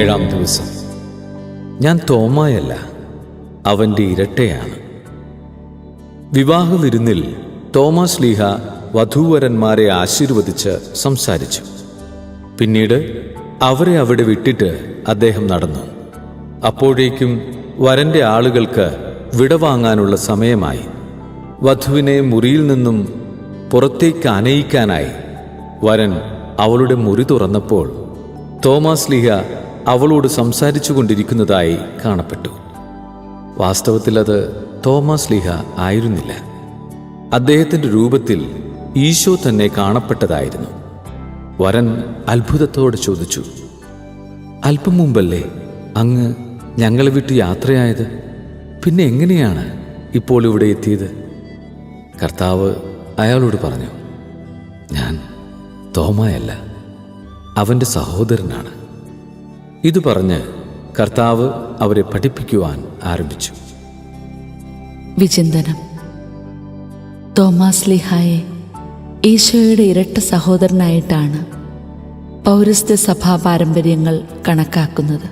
7-ാം ദിവസം. ഞാൻ തോമായല്ല, അവൻ്റെ ഇരട്ടയാണ്. വിവാഹ വിരുന്നിൽ തോമാ ശ്ലീഹ വധൂവരന്മാരെ ആശീർവദിച്ച് സംസാരിച്ചു. പിന്നീട് അവരെ അവിടെ വിട്ടിട്ട് അദ്ദേഹം നടന്നു. അപ്പോഴേക്കും വരൻ്റെ ആളുകൾക്ക് വിടവാങ്ങാനുള്ള സമയമായി. വധുവിനെ മുറിയിൽ നിന്നും പുറത്തേക്ക് ആനയിക്കാനായി വരൻ അവളുടെ മുറി തുറന്നപ്പോൾ തോമാ ശ്ലീഹ അവളോട് സംസാരിച്ചു കൊണ്ടിരിക്കുന്നതായി കാണപ്പെട്ടു. വാസ്തവത്തിൽ അത് തോമാ ശ്ലീഹ ആയിരുന്നില്ല. അദ്ദേഹത്തിൻ്റെ രൂപത്തിൽ ഈശോ തന്നെ കാണപ്പെട്ടതായിരുന്നു. വരൻ അത്ഭുതത്തോടെ ചോദിച്ചു, അല്പം മുമ്പല്ലേ അങ്ങ് ഞങ്ങളെ വിട്ട് യാത്രയായത്? പിന്നെ എങ്ങനെയാണ് ഇപ്പോൾ ഇവിടെ എത്തിയത്? കർത്താവ് അയാളോട് പറഞ്ഞു, ഞാൻ തോമായല്ല, അവൻ്റെ സഹോദരനാണ്. ഇത് പറഞ്ഞ് കർത്താവ് അവരെ പഠിപ്പിക്കുവാൻ ആരംഭിച്ചു. വിചിന്തനം. തോമാ ശ്ലീഹായെ ഈശോയുടെ ഇരട്ട സഹോദരനായിട്ടാണ് പൗരസ്ത്യ സഭാ പാരമ്പര്യങ്ങൾ കണക്കാക്കുന്നത്.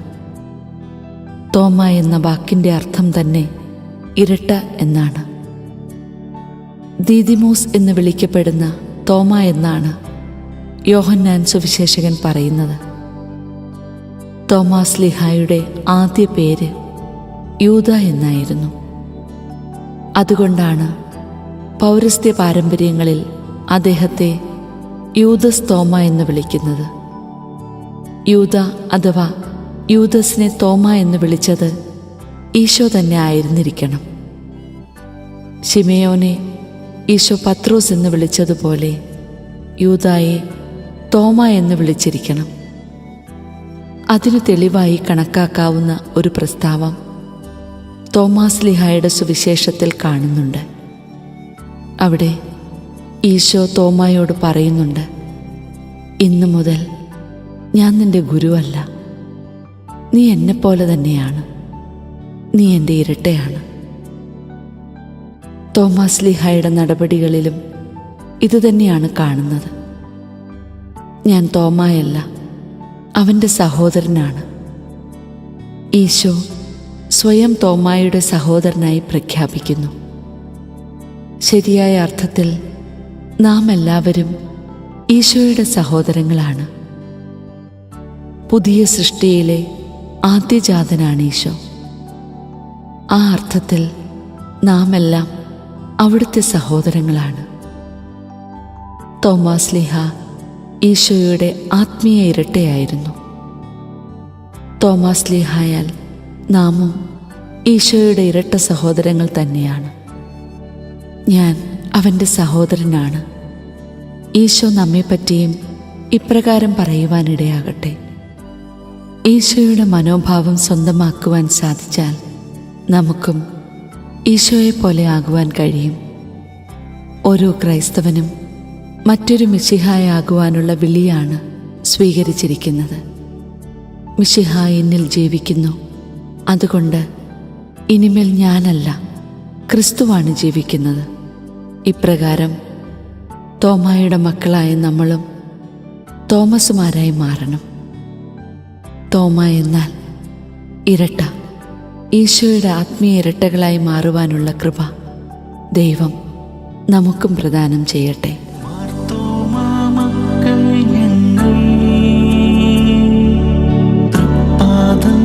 തോമ എന്ന വാക്കിൻ്റെ അർത്ഥം തന്നെ ഇരട്ട എന്നാണ്. ദീദിമോസ് എന്ന് വിളിക്കപ്പെടുന്ന തോമ എന്നാണ് യോഹന്നാൻ സുവിശേഷകൻ പറയുന്നത്. തോമാ ശ്ലീഹായുടെ ആദ്യ പേര് യൂദ എന്നായിരുന്നു. അതുകൊണ്ടാണ് പൗരസ്ത്യ പാരമ്പര്യങ്ങളിൽ അദ്ദേഹത്തെ യൂദസ് തോമ എന്ന് വിളിക്കുന്നത്. യൂദ അഥവാ യൂദസിനെ തോമ എന്ന് വിളിച്ചത് ഈശോ തന്നെ ആയിരുന്നിരിക്കണം. ശിമയോനെ ഈശോ പത്രോസ് എന്ന് വിളിച്ചതുപോലെ യൂദായെ തോമ എന്ന് വിളിച്ചിരിക്കണം. അതിനു തെളിവായി കണക്കാക്കാവുന്ന ഒരു പ്രസ്താവം തോമാ ശ്ലീഹായുടെ സുവിശേഷത്തിൽ കാണുന്നുണ്ട്. അവിടെ ഈശോ തോമായോട് പറയുന്നുണ്ട്, ഇന്നു മുതൽ ഞാൻ നിന്റെ ഗുരുവല്ല, നീ എന്നെപ്പോലെ തന്നെയാണ്, നീ എൻ്റെ ഇരട്ടയാണ്. തോമാ ശ്ലീഹായുടെ നടപടികളിലും ഇതുതന്നെയാണ് കാണുന്നത്. ഞാൻ തോമായല്ല, അവൻ്റെ സഹോദരനാണ്. ഈശോ സ്വയം തോമായുടെ സഹോദരനായി പ്രഖ്യാപിക്കുന്നു. ശരിയായ അർത്ഥത്തിൽ നാം എല്ലാവരും ഈശോയുടെ സഹോദരങ്ങളാണ്. പുതിയ സൃഷ്ടിയിലെ ആദ്യജാതനാണ് ഈശോ. ആ അർത്ഥത്തിൽ നാം എല്ലാം അവിടുത്തെ സഹോദരങ്ങളാണ്. തോമാ ശ്ലീഹ ഈശോയുടെ ആത്മീയ ഇരട്ടയായിരുന്നു. തോമാ ശ്ലീഹായാൽ നാമും ഈശോയുടെ ഇരട്ട സഹോദരങ്ങൾ തന്നെയാണ്. ഞാൻ അവൻ്റെ സഹോദരനാണ്. ഈശോ നമ്മെപ്പറ്റിയും ഇപ്രകാരം പറയുവാനിടയാകട്ടെ. ഈശോയുടെ മനോഭാവം സ്വന്തമാക്കുവാൻ സാധിച്ചാൽ നമുക്കും ഈശോയെപ്പോലെ ആകുവാൻ കഴിയും. ഓരോ ക്രൈസ്തവനും മറ്റൊരു മിശിഹായാകുവാനുള്ള വിളിയാണ് സ്വീകരിച്ചിരിക്കുന്നത്. മിശിഹ എന്നിൽ ജീവിക്കുന്നു, അതുകൊണ്ട് ഇനിമേൽ ഞാനല്ല, ക്രിസ്തുവാണ് ജീവിക്കുന്നത്. ഇപ്രകാരം തോമായുടെ മക്കളായ നമ്മളും തോമസുമാരായി മാറണം. തോമ എന്നാൽ ഇരട്ട. ഈശോയുടെ ആത്മീയ ഇരട്ടകളായി മാറുവാനുള്ള കൃപ ദൈവം നമുക്കും പ്രദാനം ചെയ്യട്ടെ. തൃപ്പാദം